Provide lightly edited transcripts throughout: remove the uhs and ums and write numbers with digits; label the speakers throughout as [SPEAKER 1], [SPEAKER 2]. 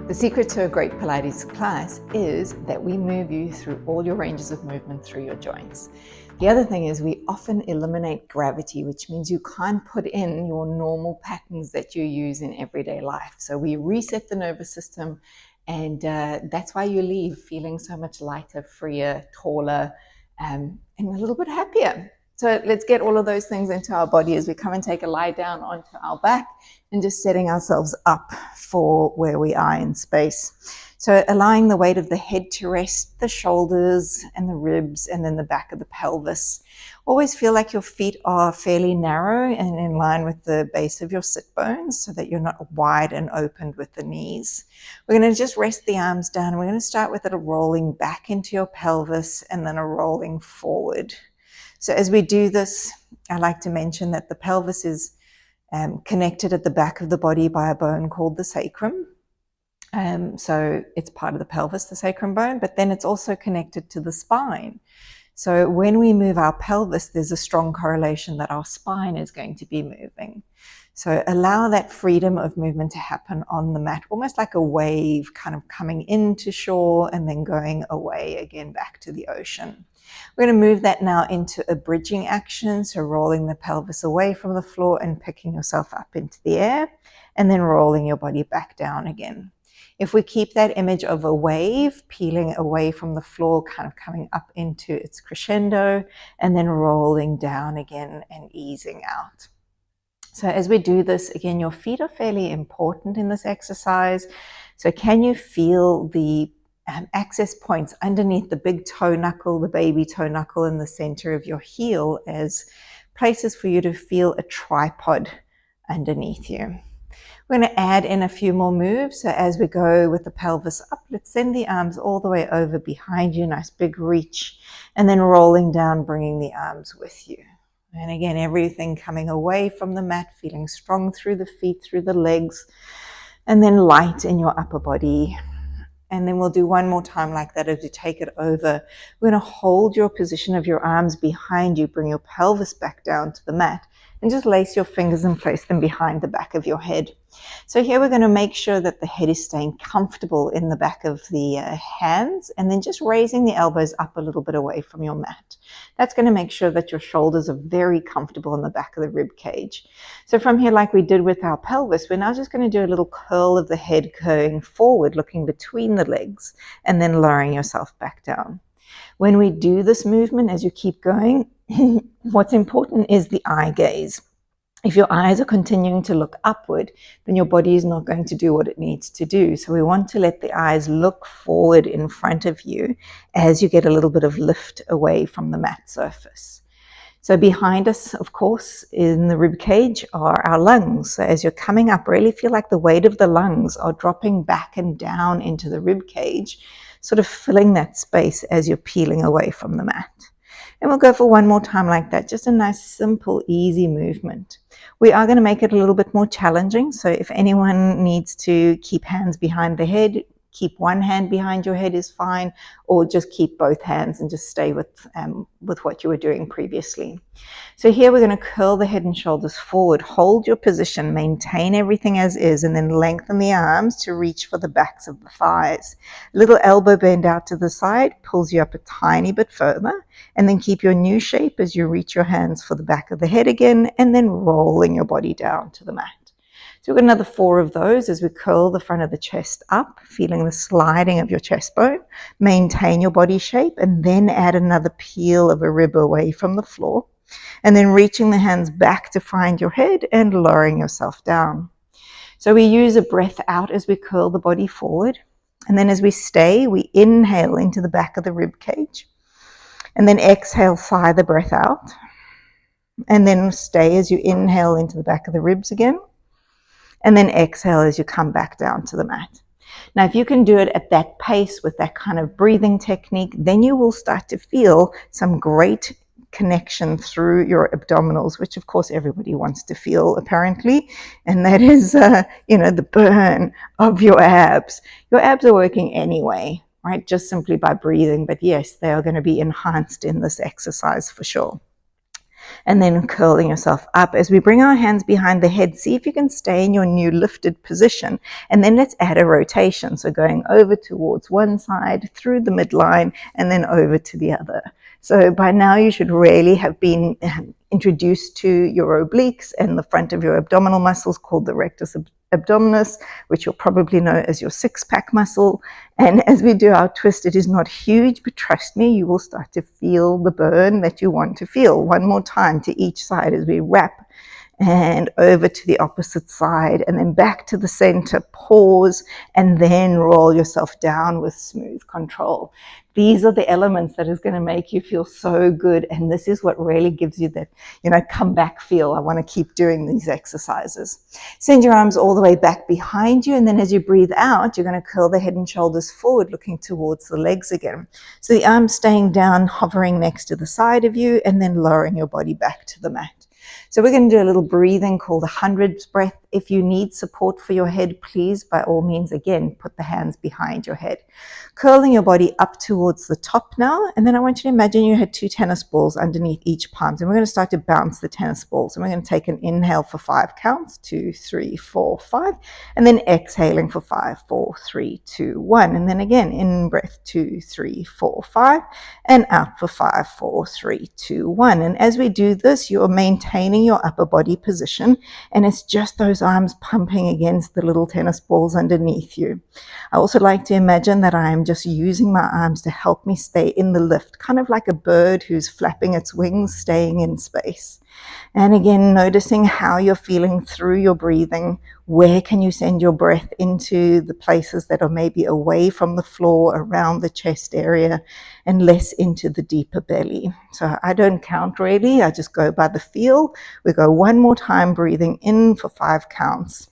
[SPEAKER 1] The secret to a great Pilates class is that we move you through all your ranges of movement through your joints. The other thing is we often eliminate gravity, which means you can't put in your normal patterns that you use in everyday life. So we reset the nervous system, and that's why you leave feeling so much lighter, freer, taller, and a little bit happier. So let's get all of those things into our body as we come and take a lie down onto our back and just setting ourselves up for where we are in space. So allowing the weight of the head to rest, the shoulders and the ribs, and then the back of the pelvis. Always feel like your feet are fairly narrow and in line with the base of your sit bones so that you're not wide and opened with the knees. We're going to just rest the arms down. We're going to start with a rolling back into your pelvis and then a rolling forward. So as we do this, I like to mention that the pelvis is connected at the back of the body by a bone called the sacrum. So it's part of the pelvis, the sacrum bone, but then it's also connected to the spine. So when we move our pelvis, there's a strong correlation that our spine is going to be moving. So allow that freedom of movement to happen on the mat, almost like a wave kind of coming into shore and then going away again back to the ocean. We're going to move that now into a bridging action, so rolling the pelvis away from the floor and picking yourself up into the air, and then rolling your body back down again. If we keep that image of a wave peeling away from the floor, kind of coming up into its crescendo, and then rolling down again and easing out. So as we do this, again, your feet are fairly important in this exercise. So can you feel the access points underneath the big toe knuckle, the baby toe knuckle in the center of your heel as places for you to feel a tripod underneath you? We're going to add in a few more moves. So as we go with the pelvis up, let's send the arms all the way over behind you, nice big reach, and then rolling down, bringing the arms with you. And again, everything coming away from the mat, feeling strong through the feet, through the legs, and then light in your upper body. And then we'll do one more time like that as we take it over. We're going to hold your position of your arms behind you, bring your pelvis back down to the mat, and just lace your fingers and place them behind the back of your head. So here we're going to make sure that the head is staying comfortable in the back of the hands, and then just raising the elbows up a little bit away from your mat. That's going to make sure that your shoulders are very comfortable in the back of the rib cage. So from here, like we did with our pelvis, we're now just going to do a little curl of the head going forward, looking between the legs, and then lowering yourself back down. When we do this movement, as you keep going, what's important is the eye gaze. If your eyes are continuing to look upward, then your body is not going to do what it needs to do. So we want to let the eyes look forward in front of you as you get a little bit of lift away from the mat surface. So behind us, of course, in the rib cage are our lungs. So as you're coming up, really feel like the weight of the lungs are dropping back and down into the rib cage, sort of filling that space as you're peeling away from the mat. And we'll go for one more time like that, just a nice, simple, easy movement. We are going to make it a little bit more challenging. So if anyone needs to keep hands behind the head, keep one hand behind your head is fine, or just keep both hands and just stay with what you were doing previously. So here we're going to curl the head and shoulders forward, hold your position, maintain everything as is, and then lengthen the arms to reach for the backs of the thighs. Little elbow bend out to the side, pulls you up a tiny bit further, and then keep your new shape as you reach your hands for the back of the head again, and then rolling your body down to the mat. So we've got another 4 of those as we curl the front of the chest up, feeling the sliding of your chest bone. Maintain your body shape, and then add another peel of a rib away from the floor. And then reaching the hands back to find your head and lowering yourself down. So we use a breath out as we curl the body forward. And then as we stay, we inhale into the back of the rib cage. And then exhale, sigh the breath out. And then stay as you inhale into the back of the ribs again. And then exhale as you come back down to the mat. Now, if you can do it at that pace with that kind of breathing technique, then you will start to feel some great connection through your abdominals, which of course everybody wants to feel apparently, and that is, the burn of your abs. Your abs are working anyway, right? Just simply by breathing, but yes, they are going to be enhanced in this exercise for sure. and then curling yourself up. As we bring our hands behind the head, see if you can stay in your new lifted position, and then let's add a rotation. So going over towards one side, through the midline, and then over to the other. So by now you should really have been introduced to your obliques and the front of your abdominal muscles called the rectus abdominis, which you'll probably know as your six-pack muscle. And as we do our twist, it is not huge, but trust me, you will start to feel the burn that you want to feel. One more time to each side as we wrap and over to the opposite side, and then back to the center, pause, and then roll yourself down with smooth control. These are the elements that is going to make you feel so good, and this is what really gives you that, come back feel. I want to keep doing these exercises. Send your arms all the way back behind you, and then as you breathe out, you're going to curl the head and shoulders forward, looking towards the legs again. So the arms staying down, hovering next to the side of you, and then lowering your body back to the mat. So we're going to do a little breathing called 100's breath. If you need support for your head, please, by all means, again, put the hands behind your head. Curling your body up towards the top now. And then I want you to imagine you had 2 tennis balls underneath each palm. And we're going to start to bounce the tennis balls. And we're going to take an inhale for 5 counts. 2, 3, 4, 5. And then exhaling for 5, 4, 3, 2, 1. And then again, in breath, 2, 3, 4, 5. And out for 5, 4, 3, 2, 1. And as we do this, you're maintaining your upper body position. And it's just those arms pumping against the little tennis balls underneath you. I also like to imagine that I am just using my arms to help me stay in the lift, kind of like a bird who's flapping its wings, staying in space. And again, noticing how you're feeling through your breathing. Where can you send your breath into the places that are maybe away from the floor, around the chest area, and less into the deeper belly. So I don't count really, I just go by the feel. We go one more time, breathing in for 5 counts,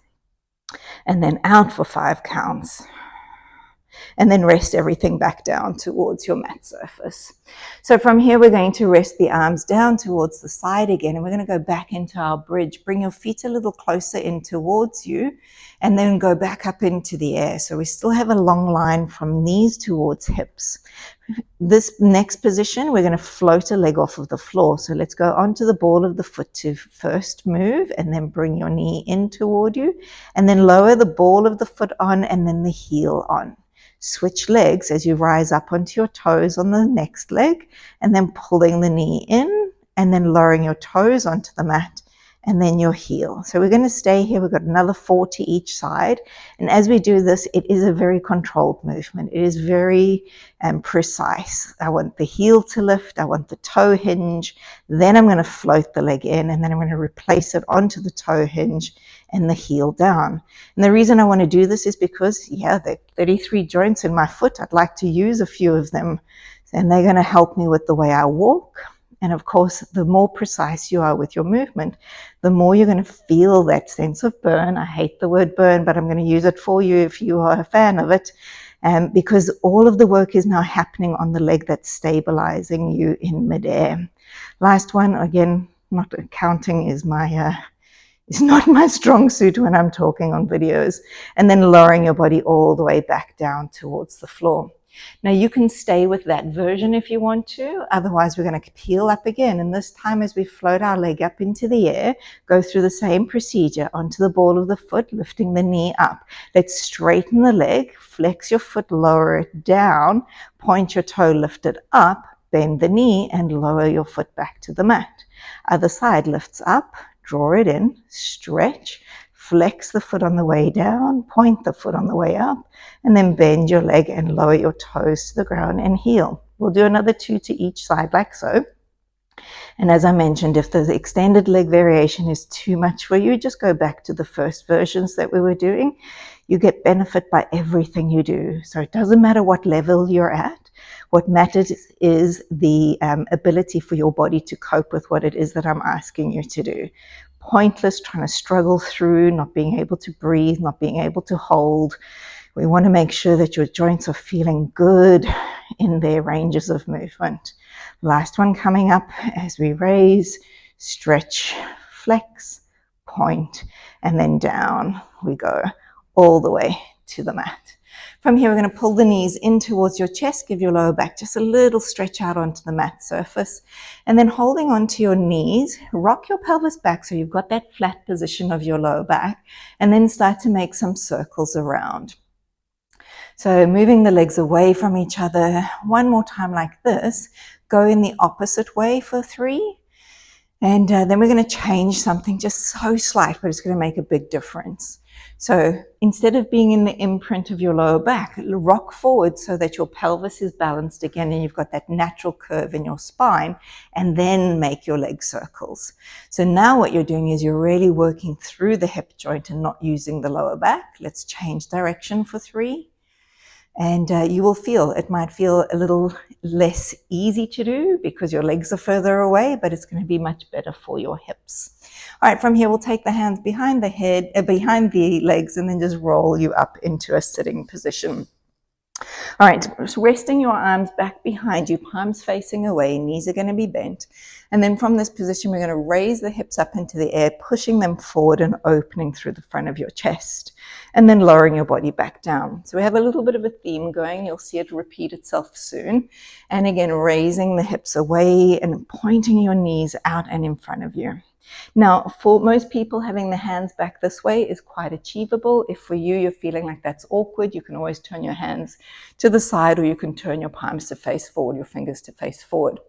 [SPEAKER 1] and then out for 5 counts. And then rest everything back down towards your mat surface. So from here, we're going to rest the arms down towards the side again, and we're going to go back into our bridge. Bring your feet a little closer in towards you, and then go back up into the air. So we still have a long line from knees towards hips. This next position, we're going to float a leg off of the floor. So let's go onto the ball of the foot to first move, and then bring your knee in toward you, and then lower the ball of the foot on, and then the heel on. Switch legs as you rise up onto your toes on the next leg, and then pulling the knee in, and then lowering your toes onto the mat, and then your heel. So we're going to stay here. We've got another 4 to each side. And as we do this, it is a very controlled movement. It is very precise. I want the heel to lift. I want the toe hinge. Then I'm going to float the leg in, and then I'm going to replace it onto the toe hinge and the heel down. And the reason I want to do this is because, there are 33 joints in my foot. I'd like to use a few of them, and they're going to help me with the way I walk. And of course, the more precise you are with your movement, the more you're going to feel that sense of burn. I hate the word burn, but I'm going to use it for you if you are a fan of it, because all of the work is now happening on the leg that's stabilizing you in midair. Last one, again, not counting is not my strong suit when I'm talking on videos. And then lowering your body all the way back down towards the floor. Now you can stay with that version if you want to, otherwise we're going to peel up again, and this time as we float our leg up into the air, go through the same procedure onto the ball of the foot, lifting the knee up. Let's straighten the leg, flex your foot, lower it down, point your toe, lift it up, bend the knee and lower your foot back to the mat. Other side lifts up, draw it in, stretch, flex the foot on the way down, point the foot on the way up, and then bend your leg and lower your toes to the ground and heel. We'll do another 2 to each side like so. And as I mentioned, if the extended leg variation is too much for you, just go back to the first versions that we were doing. You get benefit by everything you do. So it doesn't matter what level you're at. What matters is the ability for your body to cope with what it is that I'm asking you to do. Pointless trying to struggle through, not being able to breathe, not being able to hold. We want to make sure that your joints are feeling good in their ranges of movement. Last one coming up as we raise, stretch, flex, point, and then down we go all the way to the mat. From here, we're going to pull the knees in towards your chest, give your lower back just a little stretch out onto the mat surface. And then holding onto your knees, rock your pelvis back so you've got that flat position of your lower back, and then start to make some circles around. So moving the legs away from each other. One more time like this. Go in the opposite way for 3. And then we're going to change something just so slight, but it's going to make a big difference. So instead of being in the imprint of your lower back, rock forward so that your pelvis is balanced again and you've got that natural curve in your spine, and then make your leg circles. So now what you're doing is you're really working through the hip joint and not using the lower back. Let's change direction for 3. And you will feel, it might feel a little less easy to do because your legs are further away, but it's going to be much better for your hips. All right, from here, we'll take the hands behind the head, behind the legs, and then just roll you up into a sitting position. All right, so resting your arms back behind you, palms facing away, knees are going to be bent. And then from this position, we're going to raise the hips up into the air, pushing them forward and opening through the front of your chest, and then lowering your body back down. So we have a little bit of a theme going. You'll see it repeat itself soon. And again, raising the hips away and pointing your knees out and in front of you. Now, for most people, having the hands back this way is quite achievable. If for you, you're feeling like that's awkward, you can always turn your hands to the side, or you can turn your palms to face forward, your fingers to face forward.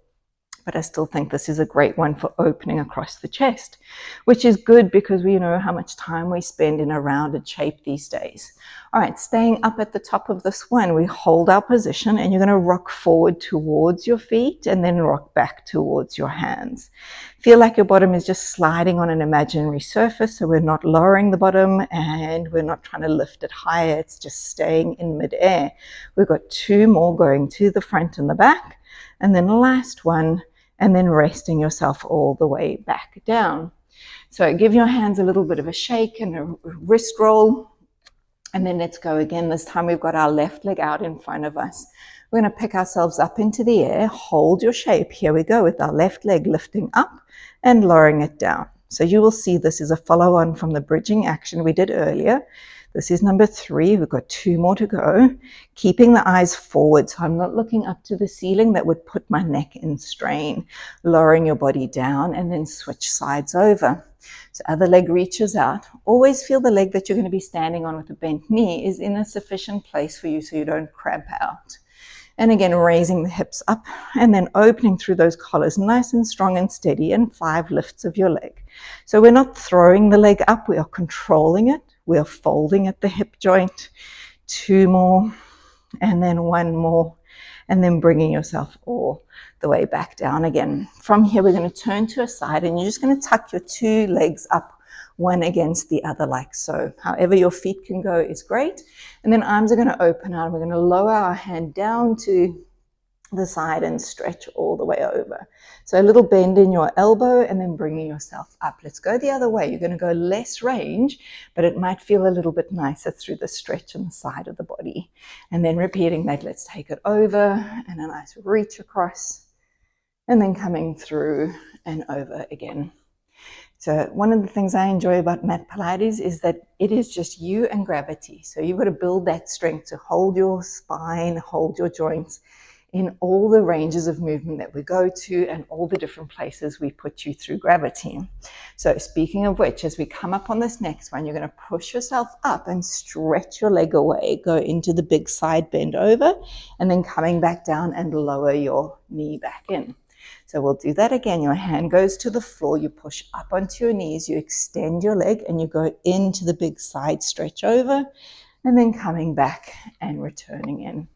[SPEAKER 1] But I still think this is a great one for opening across the chest, which is good because we know how much time we spend in a rounded shape these days. All right, staying up at the top of this one, we hold our position and you're going to rock forward towards your feet and then rock back towards your hands. Feel like your bottom is just sliding on an imaginary surface, so we're not lowering the bottom and we're not trying to lift it higher. It's just staying in midair. We've got 2 more going to the front and the back, and then the last one, and then resting yourself all the way back down. So give your hands a little bit of a shake and a wrist roll. And then let's go again. This time we've got our left leg out in front of us. We're going to pick ourselves up into the air. Hold your shape. Here we go with our left leg lifting up and lowering it down. So you will see this is a follow-on from the bridging action we did earlier. This is number 3. We've got 2 more to go. Keeping the eyes forward, so I'm not looking up to the ceiling. That would put my neck in strain. Lowering your body down and then switch sides over. So other leg reaches out. Always feel the leg that you're going to be standing on with a bent knee is in a sufficient place for you so you don't cramp out. And again, raising the hips up and then opening through those collars nice and strong and steady, and 5 lifts of your leg. So we're not throwing the leg up, we are controlling it. We are folding at the hip joint. 2 more, and then 1 more, and then bringing yourself all the way back down again. From here, we're going to turn to a side, and you're just going to tuck your 2 legs up, one against the other like so. However your feet can go is great. And then arms are going to open out. We're going to lower our hand down to the side and stretch all the way over. So a little bend in your elbow and then bringing yourself up. Let's go the other way. You're going to go less range, but it might feel a little bit nicer through the stretch on the side of the body. And then repeating that, let's take it over and a nice reach across and then coming through and over again. So one of the things I enjoy about mat Pilates is that it is just you and gravity. So you've got to build that strength to hold your spine, hold your joints in all the ranges of movement that we go to and all the different places we put you through gravity. So speaking of which, as we come up on this next one, you're going to push yourself up and stretch your leg away, go into the big side bend over, and then coming back down and lower your knee back in. So we'll do that again. Your hand goes to the floor, you push up onto your knees, you extend your leg and you go into the big side stretch over, and then coming back and returning in.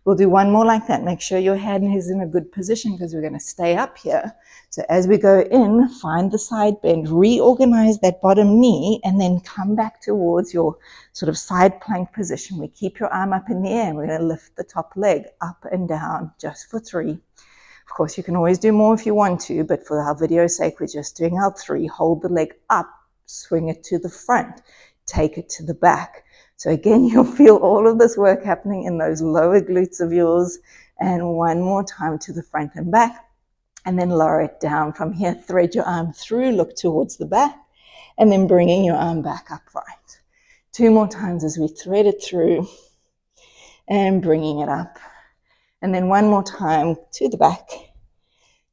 [SPEAKER 1] We'll do 1 more like that. Make sure your hand is in a good position because we're going to stay up here. So as we go in, find the side bend, reorganize that bottom knee, and then come back towards your sort of side plank position. We keep your arm up in the air and we're going to lift the top leg up and down just for 3. Of course, you can always do more if you want to, but for our video's sake, we're just doing our 3. Hold the leg up, swing it to the front, take it to the back. So again, you'll feel all of this work happening in those lower glutes of yours. And 1 more time to the front and back, and then lower it down. From here, thread your arm through, look towards the back, and then bringing your arm back upright. 2 more times as we thread it through. and bringing it up. And then one more time to the back,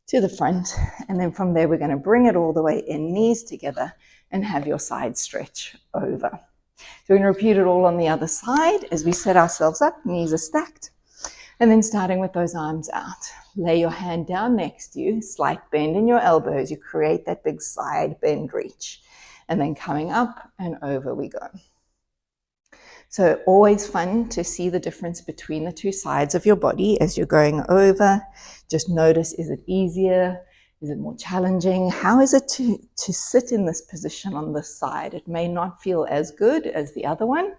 [SPEAKER 1] to the front. And then from there, we're going to bring it all the way in, knees together, and have your side stretch over. So we're going to repeat it all on the other side as we set ourselves up, knees are stacked. And then starting with those arms out. Lay your hand down next to you, slight bend in your elbows. You create that big side bend reach. And then coming up and over we go. So always fun to see the difference between the two sides of your body as you're going over. Just notice, is it easier? Is it more challenging? How is it to sit in this position on this side? It may not feel as good as the other one.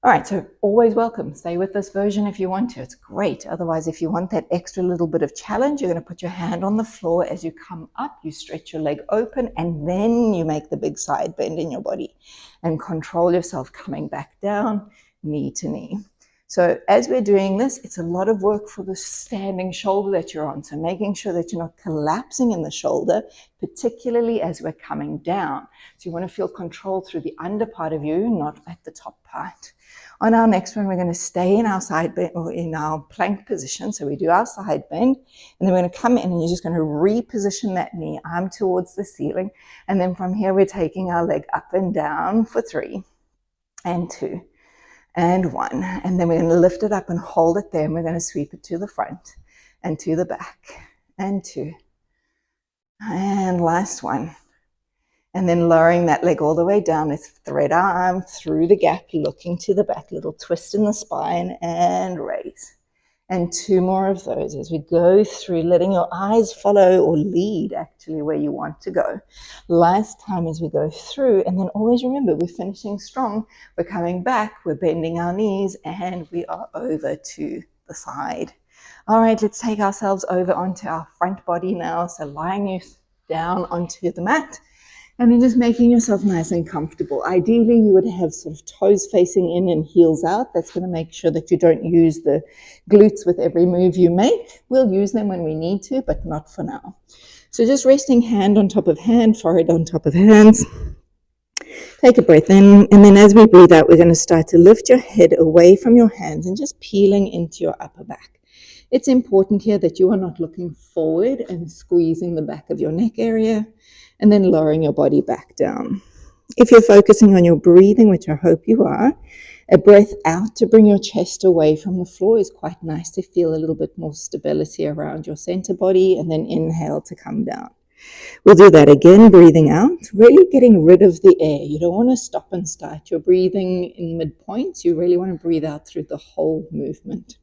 [SPEAKER 1] All right, so always welcome. Stay with this version if you want to. It's great. Otherwise, if you want that extra little bit of challenge, you're going to put your hand on the floor as you come up. You stretch your leg open, and then you make the big side bend in your body and control yourself coming back down, knee to knee. So as we're doing this, it's a lot of work for the standing shoulder that you're on. So making sure that you're not collapsing in the shoulder, particularly as we're coming down. So you want to feel control through the under part of you, not at the top part. On our next one, we're going to stay in our side bend or in our plank position. So we do our side bend, and then we're going to come in and you're just going to reposition that knee, arm towards the ceiling. And then from here, we're taking our leg up and down for 3 and 2 and 1. And then we're going to lift it up and hold it there. And we're going to sweep it to the front and to the back and 2. And last one. And then lowering that leg all the way down, let's thread our arm through the gap, looking to the back, little twist in the spine and raise. And 2 more of those as we go through, letting your eyes follow or lead actually where you want to go. Last time as we go through, and then always remember, we're finishing strong. We're coming back, we're bending our knees, and we are over to the side. All right, let's take ourselves over onto our front body now. So lying you down onto the mat. And then just making yourself nice and comfortable. Ideally, you would have sort of toes facing in and heels out. That's going to make sure that you don't use the glutes with every move you make. We'll use them when we need to, but not for now. So just resting hand on top of hand, forehead on top of hands. Take a breath in, and then as we breathe out, we're going to start to lift your head away from your hands and just peeling into your upper back. It's important here that you are not looking forward and squeezing the back of your neck area, and then lowering your body back down. If you're focusing on your breathing, which I hope you are, a breath out to bring your chest away from the floor is quite nice to feel a little bit more stability around your center body, and then inhale to come down. We'll do that again, breathing out, really getting rid of the air. You don't want to stop and start your breathing in midpoints. You really want to breathe out through the whole movement.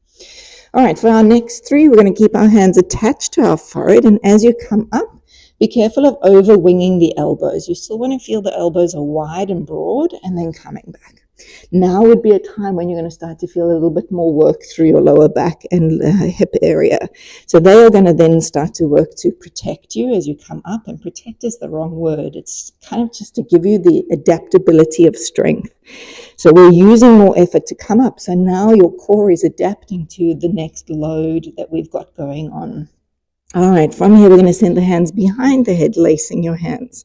[SPEAKER 1] All right, for our next 3, we're going to keep our hands attached to our forehead, and as you come up, be careful of over-winging the elbows. You still want to feel the elbows are wide and broad, and then coming back. Now would be a time when you're going to start to feel a little bit more work through your lower back and hip area. So they are going to then start to work to protect you as you come up, and protect is the wrong word. It's kind of just to give you the adaptability of strength. So we're using more effort to come up. So now your core is adapting to the next load that we've got going on. All right, from here, we're going to send the hands behind the head, lacing your hands.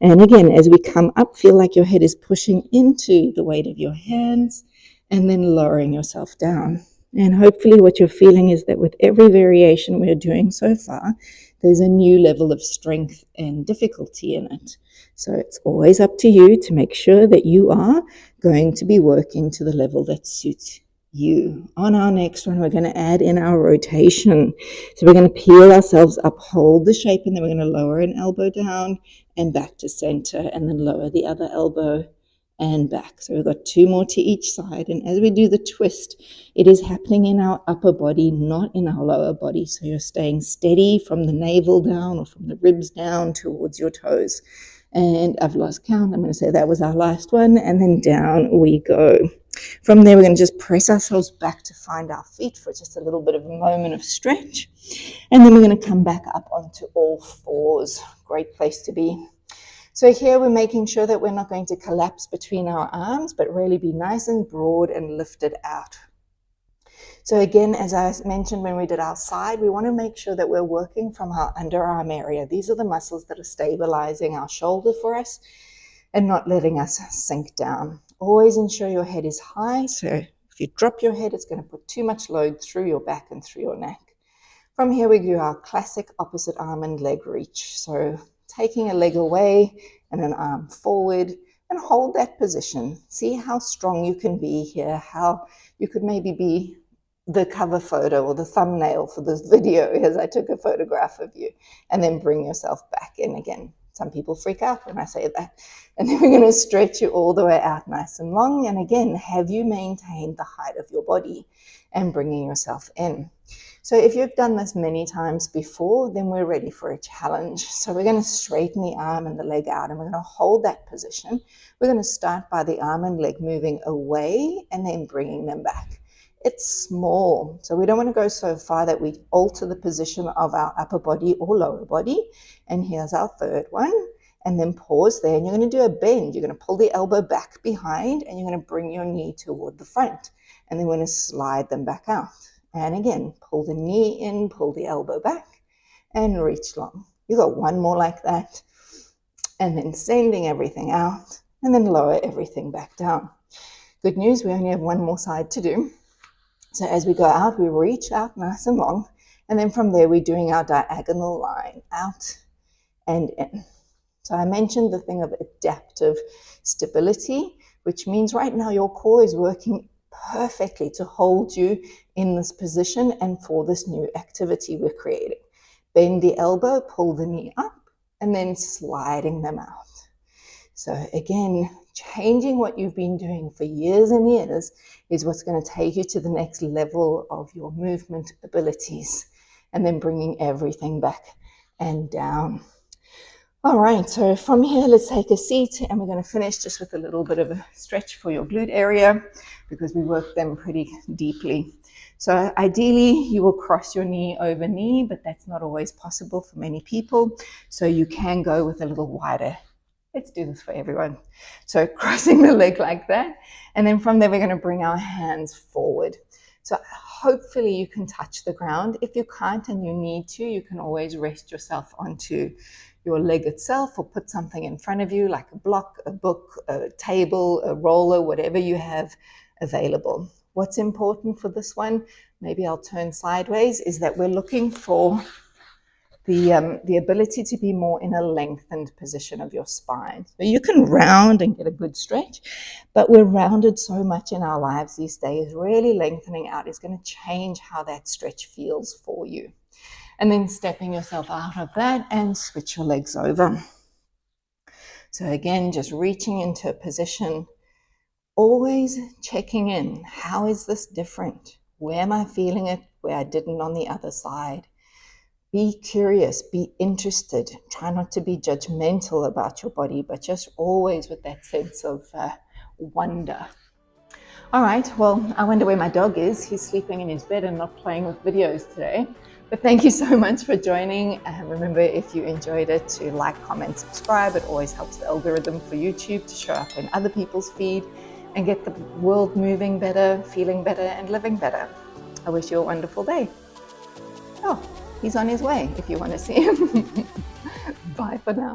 [SPEAKER 1] And again, as we come up, feel like your head is pushing into the weight of your hands, and then lowering yourself down. And hopefully what you're feeling is that with every variation we're doing so far, there's a new level of strength and difficulty in it. So it's always up to you to make sure that you are going to be working to the level that suits you. On our next one, we're going to add in our rotation. So we're going to peel ourselves up, hold the shape, and then we're going to lower an elbow down and back to center, and then lower the other elbow and back. So we've got 2 more to each side. And as we do the twist, it is happening in our upper body, not in our lower body. So you're staying steady from the navel down or from the ribs down towards your toes. And I've lost count. I'm going to say that was our last one. And then down we go. From there, we're going to just press ourselves back to find our feet for just a little bit of a moment of stretch. And then we're going to come back up onto all 4s. Great place to be. So here we're making sure that we're not going to collapse between our arms, but really be nice and broad and lifted out. So again, as I mentioned when we did our side, we want to make sure that we're working from our underarm area. These are the muscles that are stabilizing our shoulder for us and not letting us sink down. Always ensure your head is high, so If you drop your head, it's going to put too much load through your back and through your neck. From here, we do our classic opposite arm and leg reach. So taking a leg away and an arm forward, and hold that position. See how strong you can be here, how you could maybe be the cover photo or the thumbnail for this video as I took a photograph of you, and then bring yourself back in again. Some people freak out when I say that. And then we're going to stretch you all the way out nice and long. And again, have you maintained the height of your body and bringing yourself in. So if you've done this many times before, then we're ready for a challenge. So we're going to straighten the arm and the leg out, and we're going to hold that position. We're going to start by the arm and leg moving away and then bringing them back. It's small, so we don't want to go so far that we alter the position of our upper body or lower body. And here's our third one. And then pause there, and you're going to do a bend. You're going to pull the elbow back behind, and you're going to bring your knee toward the front. And then we're going to slide them back out. And again, pull the knee in, pull the elbow back, and reach long. You got one more like that. And then sending everything out, and then lower everything back down. Good news, we only have one more side to do. So as we go out, we reach out nice and long. And then from there, we're doing our diagonal line out and in. So I mentioned the thing of adaptive stability, which means right now your core is working perfectly to hold you in this position and for this new activity we're creating. Bend the elbow, pull the knee up, and then sliding them out. So again, changing what you've been doing for years and years is what's going to take you to the next level of your movement abilities, and then bringing everything back and down. All right, so from here, let's take a seat, and we're going to finish just with a little bit of a stretch for your glute area because we work them pretty deeply. So ideally, you will cross your knee over knee, but that's not always possible for many people. So you can go with a little wider. Let's do this for everyone. So crossing the leg like that. And then from there, we're going to bring our hands forward. So hopefully you can touch the ground. If you can't and you need to, you can always rest yourself onto your leg itself, or put something in front of you like a block, a book, a table, a roller, whatever you have available. What's important for this one, maybe I'll turn sideways, is that we're looking for the ability to be more in a lengthened position of your spine. So you can round and get a good stretch, but we're rounded so much in our lives these days. Really lengthening out is going to change how that stretch feels for you. And then stepping yourself out of that and switch your legs over. So again, just reaching into a position, always checking in. How is this different? Where am I feeling it where I didn't on the other side? Be curious, be interested. Try not to be judgmental about your body, but just always with that sense of wonder. All right, well, I wonder where my dog is. He's sleeping in his bed and not playing with videos today. But thank you so much for joining. Remember, if you enjoyed it, to like, comment, subscribe. It always helps the algorithm for YouTube to show up in other people's feed and get the world moving better, feeling better, and living better. I wish you a wonderful day. Oh, he's on his way if you want to see him. Bye for now.